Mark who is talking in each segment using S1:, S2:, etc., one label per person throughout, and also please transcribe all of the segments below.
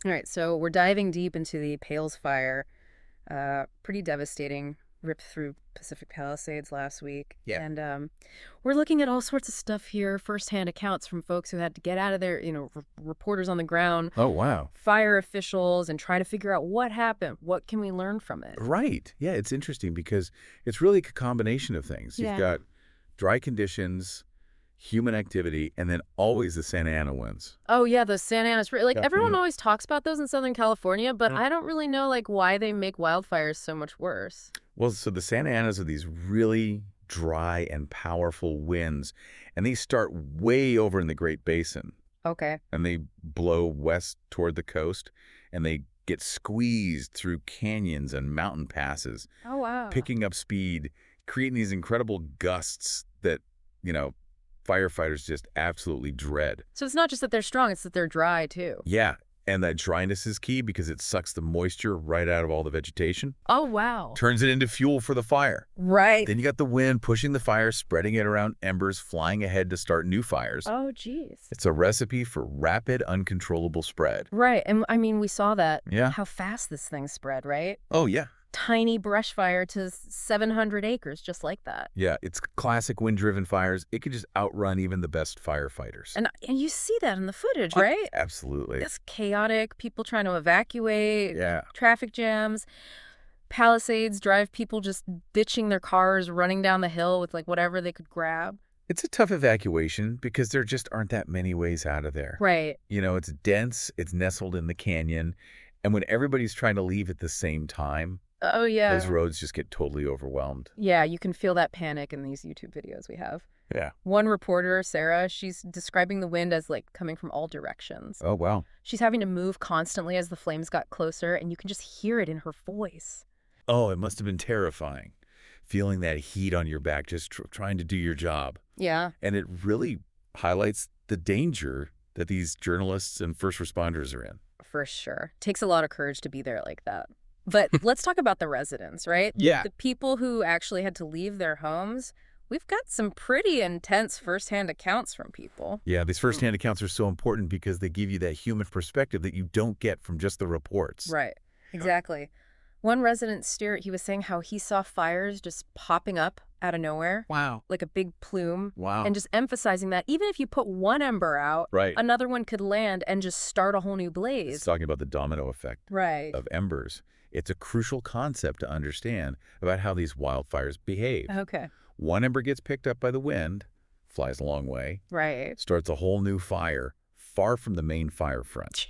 S1: All right, so we're diving deep into the Pales fire. Pretty devastating. Ripped through Pacific Palisades last week.
S2: Yeah.
S1: And we're looking at all sorts of stuff here, firsthand accounts from folks who had to get out of there, reporters on the ground,
S2: Oh, wow.
S1: fire officials, and try to figure out what happened. What can we learn from it?
S2: Right. Yeah, it's interesting because it's really a combination of things. You've
S1: Yeah.
S2: got dry conditions, human activity, and then always the Santa Ana winds.
S1: Oh, yeah, the Santa Ana Spring. Like,
S2: Yeah.
S1: everyone always talks about those in Southern California, but
S2: Mm.
S1: I don't really know, like, why they make wildfires so much worse.
S2: Well, so the Santa Anas are these really dry and powerful winds, and these start way over in the Great Basin,
S1: Okay.
S2: and they blow west toward the coast, and they get squeezed through canyons and mountain passes,
S1: Oh, wow.
S2: picking up speed, creating these incredible gusts that, you know, firefighters just absolutely dread.
S1: So it's not just that they're strong, it's that they're dry, too.
S2: Yeah, and that dryness is key because it sucks the moisture right out of all the vegetation,
S1: Oh, wow.
S2: turns it into fuel for the fire.
S1: Right.
S2: Then you got the wind pushing the fire, spreading it around embers, flying ahead to start new fires.
S1: Oh, geez.
S2: It's a recipe for rapid, uncontrollable spread.
S1: Right. And I mean, we saw that.
S2: Yeah.
S1: How fast this thing spread, right?
S2: Oh, yeah.
S1: Tiny brush fire to 700 acres, just like that.
S2: Yeah, it's classic wind-driven fires. It could just outrun even the best firefighters.
S1: And you see that in the footage, right?
S2: Absolutely.
S1: It's chaotic, people trying to evacuate,
S2: Yeah.
S1: traffic jams, Palisades drive people just ditching their cars, running down the hill with like whatever they could grab.
S2: It's a tough evacuation because there just aren't that many ways out of there.
S1: Right.
S2: You know, it's dense, it's nestled in the canyon, and when everybody's trying to leave at the same time,
S1: Oh, yeah.
S2: those roads just get totally overwhelmed.
S1: Yeah, you can feel that panic in these YouTube videos we have.
S2: Yeah.
S1: One reporter, Sarah, she's describing the wind as like coming from all directions.
S2: Oh, wow.
S1: She's having to move constantly as the flames got closer, and you can just hear it in her voice.
S2: Oh, it must have been terrifying, feeling that heat on your back, just trying to do your job.
S1: Yeah.
S2: And it really highlights the danger that these journalists and first responders are in.
S1: For sure. Takes a lot of courage to be there like that. But let's talk about the residents, right?
S2: Yeah.
S1: The people who actually had to leave their homes. We've got some pretty intense firsthand accounts from people.
S2: Yeah, these firsthand accounts are so important because they give you that human perspective that you don't get from just the reports.
S1: Right. Exactly. One resident, Stuart, he was saying how he saw fires just popping up out of nowhere.
S2: Wow.
S1: Like a big plume.
S2: Wow.
S1: And just emphasizing that even if you put one ember out,
S2: Right.
S1: another one could land and just start a whole new
S2: It's
S1: blaze.
S2: talking about the domino effect
S1: Right.
S2: of embers. It's a crucial concept to understand about how these wildfires behave.
S1: Okay.
S2: One ember gets picked up by the wind, flies a long way,
S1: Right.
S2: starts a whole new fire far from the main fire front.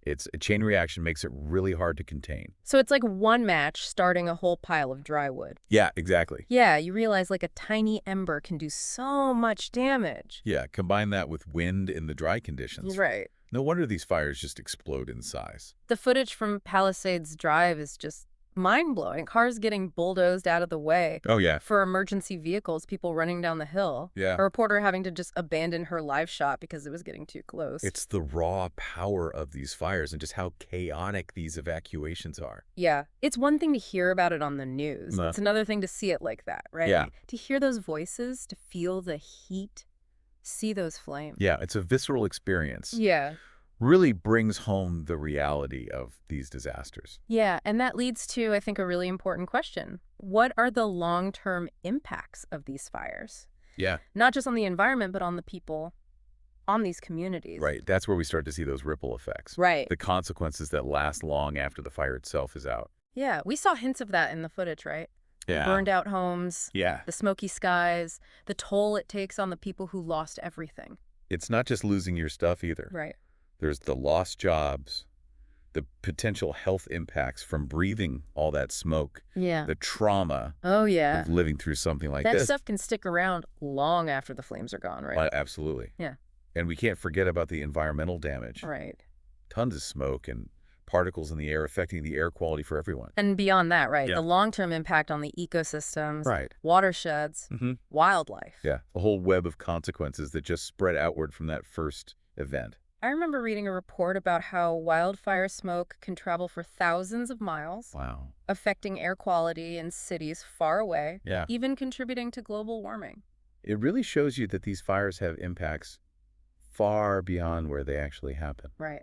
S2: It's a chain reaction, makes it really hard to contain.
S1: So it's like one match starting a whole pile of dry wood.
S2: Yeah, exactly.
S1: Yeah, you realize like a tiny ember can do so much damage.
S2: Yeah, combine that with wind in the dry conditions.
S1: Right.
S2: No wonder these fires just explode in size.
S1: The footage from Palisades Drive is just mind-blowing. Cars getting bulldozed out of the way.
S2: Oh, yeah.
S1: For emergency vehicles, people running down the hill.
S2: Yeah.
S1: A reporter having to just abandon her live shot because it was getting too close.
S2: It's the raw power of these fires and just how chaotic these evacuations are.
S1: Yeah. It's one thing to hear about it on the news.
S2: No.
S1: It's another thing to see it like that, right?
S2: Yeah.
S1: To hear those voices, to feel the heat, see those flames.
S2: Yeah, it's a visceral experience.
S1: Yeah.
S2: Really brings home the reality of these disasters.
S1: Yeah, and that leads to, I think, a really important question. What are the long-term impacts of these fires?
S2: Yeah.
S1: Not just on the environment, but on the people, on these communities.
S2: Right. That's where we start to see those ripple effects.
S1: Right.
S2: The consequences that last long after the fire itself is out.
S1: Yeah, we saw hints of that in the footage, right?
S2: Yeah.
S1: Burned out homes,
S2: Yeah.
S1: the smoky skies, the toll it takes on the people who lost everything.
S2: It's not just losing your stuff either.
S1: Right.
S2: There's the lost jobs, the potential health impacts from breathing all that smoke,
S1: Yeah.
S2: the trauma
S1: Oh, yeah.
S2: of living through something like
S1: That
S2: this.
S1: stuff can stick around long after the flames are gone, right?
S2: Absolutely.
S1: Yeah.
S2: And we can't forget about the environmental damage.
S1: Right.
S2: Tons of smoke and particles in the air affecting the air quality for everyone.
S1: And beyond that, right,
S2: Yeah.
S1: the long-term impact on the ecosystems,
S2: Right.
S1: watersheds,
S2: Mm-hmm.
S1: wildlife.
S2: Yeah. A whole web of consequences that just spread outward from that first event.
S1: I remember reading a report about how wildfire smoke can travel for thousands of miles,
S2: Wow.
S1: affecting air quality in cities far away,
S2: Yeah.
S1: even contributing to global warming.
S2: It really shows you that these fires have impacts far beyond where they actually happen.
S1: Right.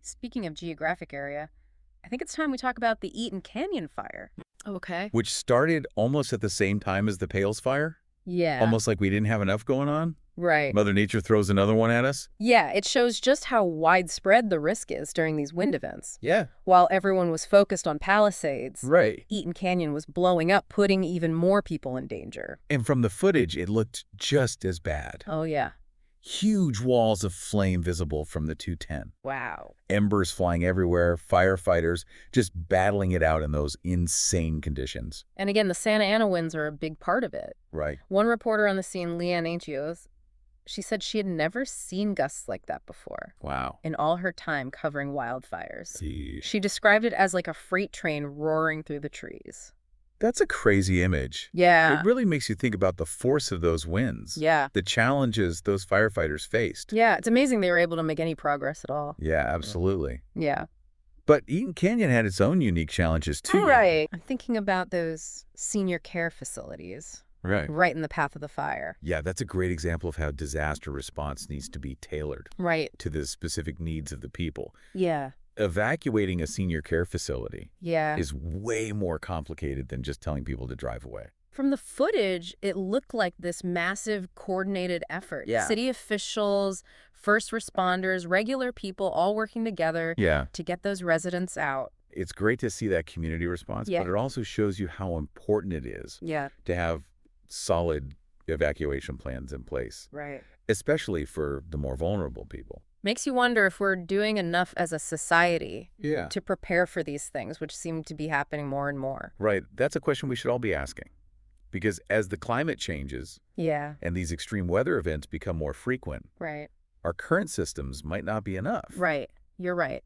S1: Speaking of geographic area, I think it's time we talk about the Eaton Canyon fire. Okay.
S2: Which started almost at the same time as the Pales fire.
S1: Yeah.
S2: Almost like we didn't have enough going on.
S1: Right.
S2: Mother Nature throws another one at us.
S1: Yeah, it shows just how widespread the risk is during these wind events.
S2: Yeah.
S1: While everyone was focused on Palisades,
S2: Right.
S1: Eaton Canyon was blowing up, putting even more people in danger.
S2: And from the footage, it looked just as bad.
S1: Oh, yeah.
S2: Huge walls of flame visible from the 210.
S1: Wow.
S2: Embers flying everywhere, firefighters just battling it out in those insane conditions.
S1: And again, the Santa Ana winds are a big part of it.
S2: Right.
S1: One reporter on the scene, Leanne Agios, she said she had never seen gusts like that before
S2: Wow.
S1: in all her time covering wildfires.
S2: Gee.
S1: She described it as like a freight train roaring through the trees.
S2: That's a crazy image.
S1: Yeah.
S2: It really makes you think about the force of those winds.
S1: Yeah.
S2: The challenges those firefighters faced.
S1: Yeah, it's amazing they were able to make any progress at all.
S2: Yeah, absolutely.
S1: Yeah.
S2: But Eaton Canyon had its own unique challenges too.
S1: Right. I'm thinking about those senior care facilities right in the path of the fire.
S2: Yeah, that's a great example of how disaster response needs to be tailored
S1: Right.
S2: to the specific needs of the people.
S1: Yeah.
S2: Evacuating a senior care facility
S1: Yeah.
S2: is way more complicated than just telling people to drive away.
S1: From the footage, it looked like this massive coordinated effort.
S2: Yeah.
S1: City officials, first responders, regular people all working together to get those residents out.
S2: It's great to see that community response,
S1: Yeah.
S2: but it also shows you how important it is
S1: Yeah.
S2: to have solid evacuation plans in place,
S1: Right.
S2: especially for the more vulnerable people.
S1: Makes you wonder if we're doing enough as a society
S2: Yeah.
S1: to prepare for these things, which seem to be happening more and more.
S2: Right. That's a question we should all be asking. Because as the climate changes
S1: Yeah.
S2: and these extreme weather events become more frequent,
S1: Right.
S2: our current systems might not be enough.
S1: Right. You're right.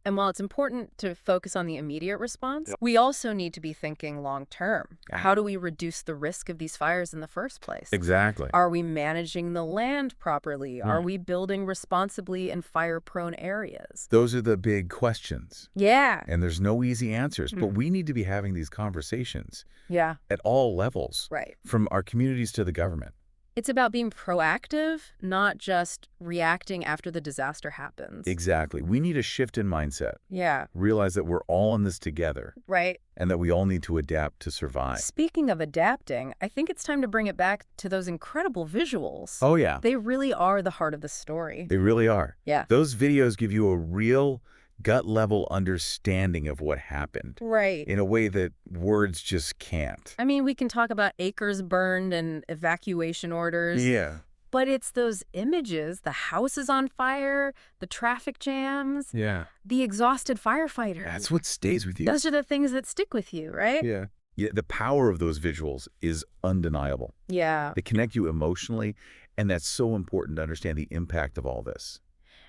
S1: And while it's important to focus on the immediate response, we also need to be thinking long term.
S2: Yeah.
S1: How do we reduce the risk of these fires in the first place?
S2: Exactly.
S1: Are we managing the land properly? Are we building responsibly in fire-prone areas?
S2: Those are the big questions.
S1: Yeah.
S2: And there's no easy answers, but we need to be having these conversations
S1: Yeah.
S2: at all levels,
S1: Right.
S2: from our communities to the government.
S1: It's about being proactive, not just reacting after the disaster happens.
S2: Exactly. We need a shift in mindset.
S1: Yeah.
S2: Realize that we're all in this together
S1: Right.
S2: and that we all need to adapt to survive.
S1: Speaking of adapting, I think it's time to bring it back to those incredible visuals.
S2: Oh, yeah.
S1: They really are the heart of the story.
S2: They really are.
S1: Yeah.
S2: Those videos give you a real gut-level understanding of what happened
S1: Right.
S2: in a way that words just can't.
S1: I mean, we can talk about acres burned and evacuation orders.
S2: Yeah.
S1: But it's those images, the houses on fire, the traffic jams,
S2: Yeah.
S1: the exhausted firefighters.
S2: That's what stays with you.
S1: Those are the things that stick with you, right?
S2: Yeah. Yeah, the power of those visuals is undeniable.
S1: Yeah.
S2: They connect you emotionally, and that's so important to understand the impact of all this.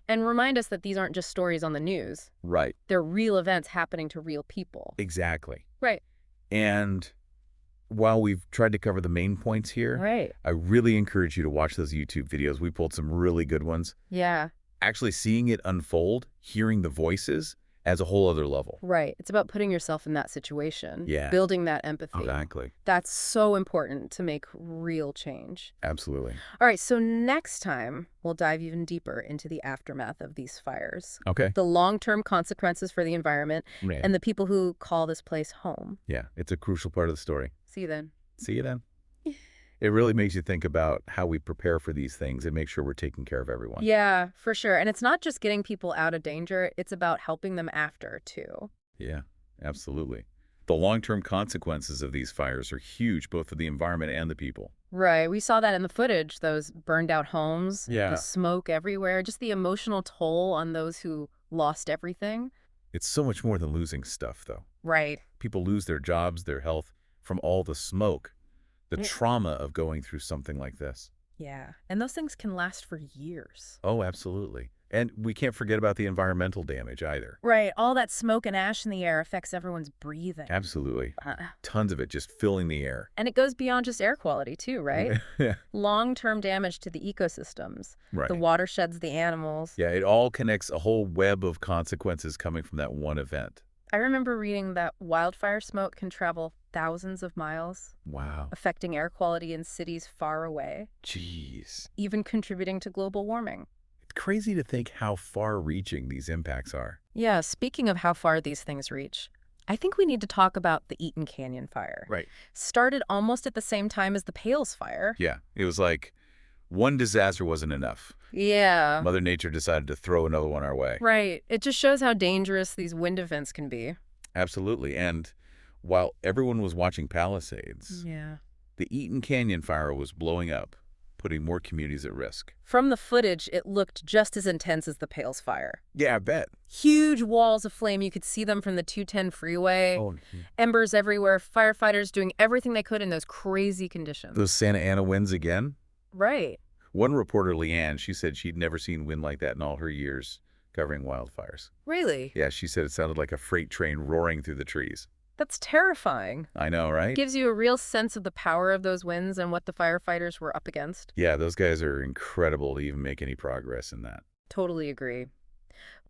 S1: And remind us that these aren't just stories on the news.
S2: Right.
S1: They're real events happening to real people.
S2: Exactly.
S1: Right.
S2: And while we've tried to cover the main points here,
S1: Right.
S2: I really encourage you to watch those YouTube videos. We pulled some really good ones.
S1: Yeah.
S2: Actually seeing it unfold, hearing the voices, adds a whole other level.
S1: Right. It's about putting yourself in that situation.
S2: Yeah.
S1: Building that empathy.
S2: Exactly.
S1: That's so important to make real change.
S2: Absolutely.
S1: All right, so next time, we'll dive even deeper into the aftermath of these fires.
S2: Okay.
S1: The long-term consequences for the environment
S2: Yeah.
S1: and the people who call this place home.
S2: Yeah, it's a crucial part of the story.
S1: See you then.
S2: See you then. It really makes you think about how we prepare for these things and make sure we're taking care of everyone.
S1: Yeah, for sure. And it's not just getting people out of danger. It's about helping them after, too.
S2: Yeah, absolutely. The long-term consequences of these fires are huge, both for the environment and the people.
S1: Right. We saw that in the footage, those burned out homes,
S2: Yeah.
S1: the smoke everywhere, just the emotional toll on those who lost everything.
S2: It's so much more than losing stuff, though.
S1: Right.
S2: People lose their jobs, their health from all the smoke, the
S1: Yeah.
S2: trauma of going through something like this.
S1: Yeah. And those things can last for years.
S2: Oh, absolutely. And we can't forget about the environmental damage either.
S1: Right. All that smoke and ash in the air affects everyone's breathing.
S2: Absolutely.
S1: Uh,
S2: Tons of it just filling the air.
S1: And it goes beyond just air quality, too, right?
S2: Yeah.
S1: Long-term damage to the ecosystems,
S2: Right.
S1: the watersheds, the animals.
S2: Yeah, it all connects a whole web of consequences coming from that one event.
S1: I remember reading that wildfire smoke can travel thousands of miles,
S2: Wow.
S1: affecting air quality in cities far away,
S2: Jeez.
S1: even contributing to global warming.
S2: crazy to think how far-reaching these impacts are.
S1: Yeah, speaking of how far these things reach, I think we need to talk about the Eaton Canyon fire.
S2: Right.
S1: Started almost at the same time as the Pales fire.
S2: Yeah, it was like one disaster wasn't enough.
S1: Yeah.
S2: Mother Nature decided to throw another one our way.
S1: Right. It just shows how dangerous these wind events can be.
S2: Absolutely. And while everyone was watching Palisades,
S1: Yeah.
S2: the Eaton Canyon fire was blowing up, putting more communities at risk.
S1: From the footage, it looked just as intense as the Pales fire.
S2: Yeah, I bet.
S1: Huge walls of flame. You could see them from the 210 freeway.
S2: Oh,
S1: Embers everywhere. Firefighters doing everything they could in those crazy conditions.
S2: those Santa Ana winds again?
S1: Right.
S2: One reporter, Leanne, she said she'd never seen wind like that in all her years covering wildfires.
S1: Really?
S2: Yeah, she said it sounded like a freight train roaring through the trees.
S1: That's terrifying.
S2: I know, right?
S1: Gives you a real sense of the power of those winds and what the firefighters were up against.
S2: Yeah, those guys are incredible to even make any progress in that.
S1: Totally agree.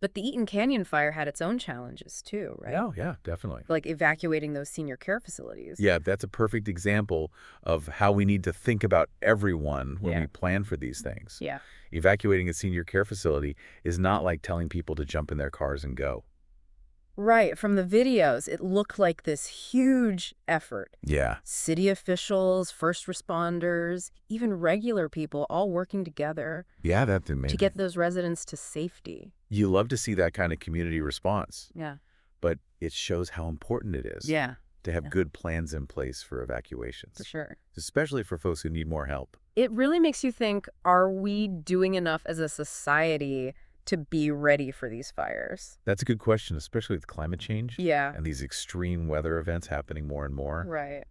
S1: But the Eaton Canyon fire had its own challenges too, right?
S2: Oh, yeah, definitely.
S1: Like evacuating those senior care facilities.
S2: Yeah, that's a perfect example of how we need to think about everyone when
S1: Yeah.
S2: we plan for these things.
S1: Yeah.
S2: Evacuating a senior care facility is not like telling people to jump in their cars and go.
S1: Right. From the videos, it looked like this huge effort.
S2: Yeah.
S1: City officials, first responders, even regular people all working together
S2: Yeah, that's amazing.
S1: to get those residents to safety.
S2: You love to see that kind of community response,
S1: Yeah.
S2: but it shows how important it is
S1: Yeah,
S2: to have
S1: Yeah.
S2: good plans in place for evacuations,
S1: for sure.
S2: especially for folks who need more help.
S1: It really makes you think, are we doing enough as a society to be ready for these fires?
S2: That's a good question, especially with climate change
S1: Yeah.
S2: and these extreme weather events happening more and more.
S1: Right.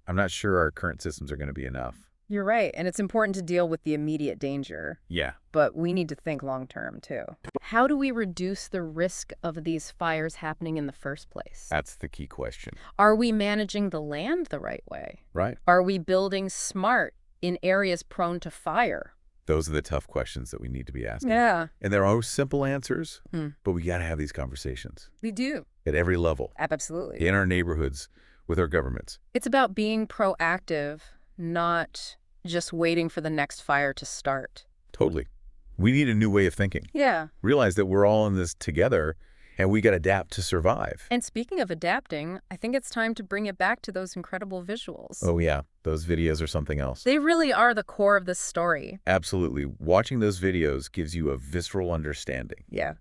S2: I'm not sure our current systems are going to be enough.
S1: You're right. And it's important to deal with the immediate danger,
S2: Yeah.
S1: but we need to think long term too. How do we reduce the risk of these fires happening in the first place?
S2: That's the key question.
S1: Are we managing the land the right way?
S2: Right.
S1: Are we building smart in areas prone to fire?
S2: Those are the tough questions that we need to be asking.
S1: Yeah,
S2: And there are simple answers,
S1: Hmm.
S2: but we got to have these conversations
S1: we do.
S2: at every level,
S1: Absolutely.
S2: in our neighborhoods, with our governments.
S1: It's about being proactive, not just waiting for the next fire to start.
S2: Totally. We need a new way of thinking.
S1: Yeah.
S2: Realize that we're all in this together, and we got to adapt to survive.
S1: And speaking of adapting, I think it's time to bring it back to those incredible visuals.
S2: Oh, yeah. Those videos are something else.
S1: They really are the core of this story.
S2: Absolutely. Watching those videos gives you a visceral understanding
S1: Yeah.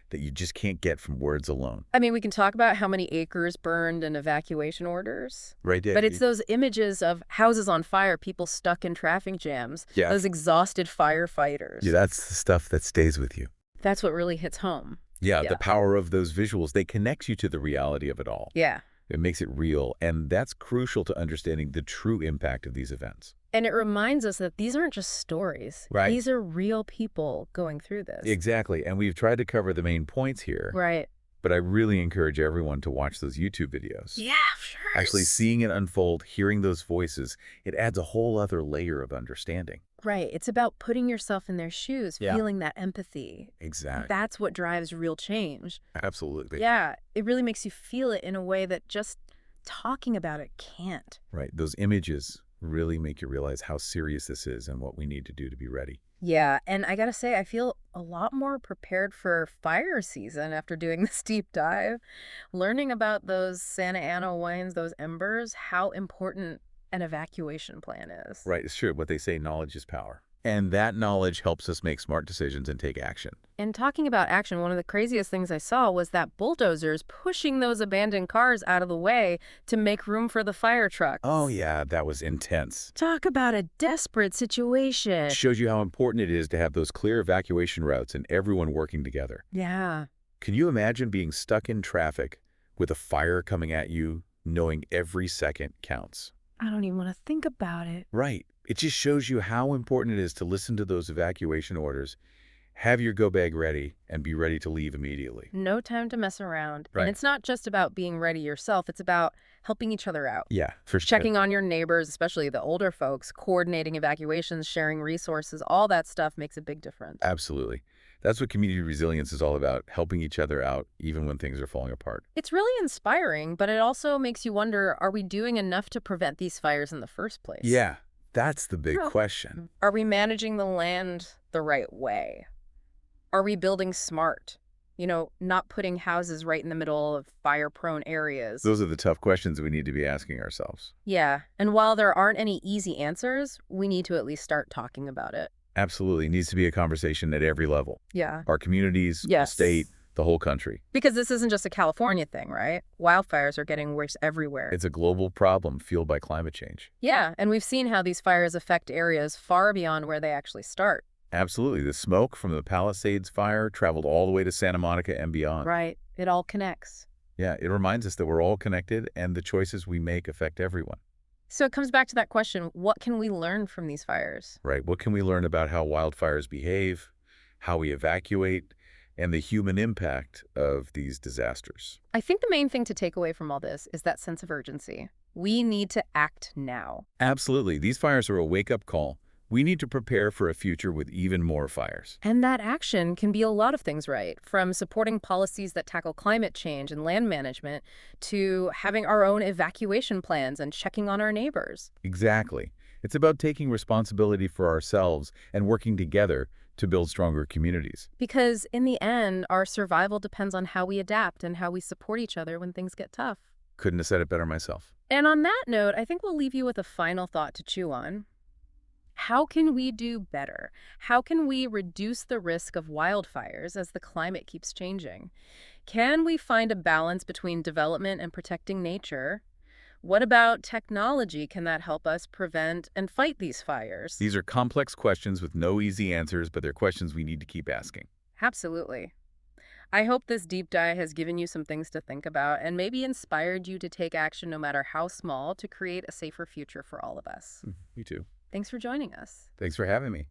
S2: that you just can't get from words alone.
S1: I mean, we can talk about how many acres burned and evacuation orders,
S2: Right there.
S1: but it's those images of houses on fire, people stuck in traffic jams,
S2: Yeah.
S1: those exhausted firefighters.
S2: Yeah, that's the stuff that stays with you.
S1: That's what really hits home.
S2: Yeah,
S1: Yeah.
S2: the power of those visuals, they connect you to the reality of it all.
S1: Yeah.
S2: It makes it real, and that's crucial to understanding the true impact of these events.
S1: And it reminds us that these aren't just stories.
S2: Right.
S1: These are real people going through this.
S2: Exactly, and we've tried to cover the main points here,
S1: Right.
S2: but I really encourage everyone to watch those YouTube videos.
S1: Yeah, sure.
S2: Actually seeing it unfold, hearing those voices, it adds a whole other layer of understanding.
S1: Right. It's about putting yourself in their shoes,
S2: Yeah.
S1: feeling that empathy.
S2: Exactly.
S1: That's what drives real change.
S2: Absolutely.
S1: Yeah. It really makes you feel it in a way that just talking about it can't.
S2: Right. Those images really make you realize how serious this is and what we need to do to be ready.
S1: Yeah. And I gotta say, I feel a lot more prepared for fire season after doing this deep dive. Learning about those Santa Ana winds, those embers, how important an evacuation plan is.
S2: Right. It's true. What they say, knowledge is power. And that knowledge helps us make smart decisions and take action.
S1: And talking about action, one of the craziest things I saw was that bulldozers pushing those abandoned cars out of the way to make room for the fire trucks.
S2: Oh, yeah, that was intense.
S1: Talk about a desperate situation.
S2: It shows you how important it is to have those clear evacuation routes and everyone working together.
S1: Yeah.
S2: Can you imagine being stuck in traffic with a fire coming at you, knowing every second counts?
S1: I don't even want to think about it.
S2: Right. It just shows you how important it is to listen to those evacuation orders, have your go bag ready, and be ready to leave immediately.
S1: No time to mess around.
S2: Right.
S1: And it's not just about being ready yourself. It's about helping each other out.
S2: Yeah, for sure.
S1: Checking on your neighbors, especially the older folks, coordinating evacuations, sharing resources, all that stuff makes a big difference.
S2: Absolutely. That's what community resilience is all about, helping each other out even when things are falling apart.
S1: It's really inspiring, but it also makes you wonder, are we doing enough to prevent these fires in the first place?
S2: Yeah, that's the big
S1: Well,
S2: question.
S1: Are we managing the land the right way? Are we building smart? Not putting houses right in the middle of fire-prone areas.
S2: Those are the tough questions we need to be asking ourselves.
S1: Yeah, and while there aren't any easy answers, we need to at least start talking about it.
S2: Absolutely. It needs to be a conversation at every level.
S1: Yeah.
S2: Our communities, the state,
S1: Yes.
S2: the whole country.
S1: Because this isn't just a California thing, right? Wildfires are getting worse everywhere.
S2: It's a global problem fueled by climate change.
S1: Yeah, and we've seen how these fires affect areas far beyond where they actually start.
S2: Absolutely. The smoke from the Palisades fire traveled all the way to Santa Monica and beyond.
S1: Right. It all connects.
S2: Yeah, it reminds us that we're all connected and the choices we make affect everyone.
S1: So it comes back to that question, what can we learn from these fires?
S2: Right. What can we learn about how wildfires behave, how we evacuate, and the human impact of these disasters?
S1: I think the main thing to take away from all this is that sense of urgency. We need to act now.
S2: Absolutely. These fires are a wake-up call. We need to prepare for a future with even more fires.
S1: And that action can be a lot of things, right? From supporting policies that tackle climate change and land management to having our own evacuation plans and checking on our neighbors.
S2: Exactly. It's about taking responsibility for ourselves and working together to build stronger communities.
S1: Because in the end, our survival depends on how we adapt and how we support each other when things get tough.
S2: Couldn't have said it better myself.
S1: And on that note, I think we'll leave you with a final thought to chew on. How can we do better? How can we reduce the risk of wildfires as the climate keeps changing? Can we find a balance between development and protecting nature? What about technology? Can that help us prevent and fight these fires?
S2: These are complex questions with no easy answers, but they're questions we need to keep asking.
S1: Absolutely. I hope this deep dive has given you some things to think about and maybe inspired you to take action no matter how small to create a safer future for all of us.
S2: Me too.
S1: Thanks for joining us.
S2: Thanks for having me.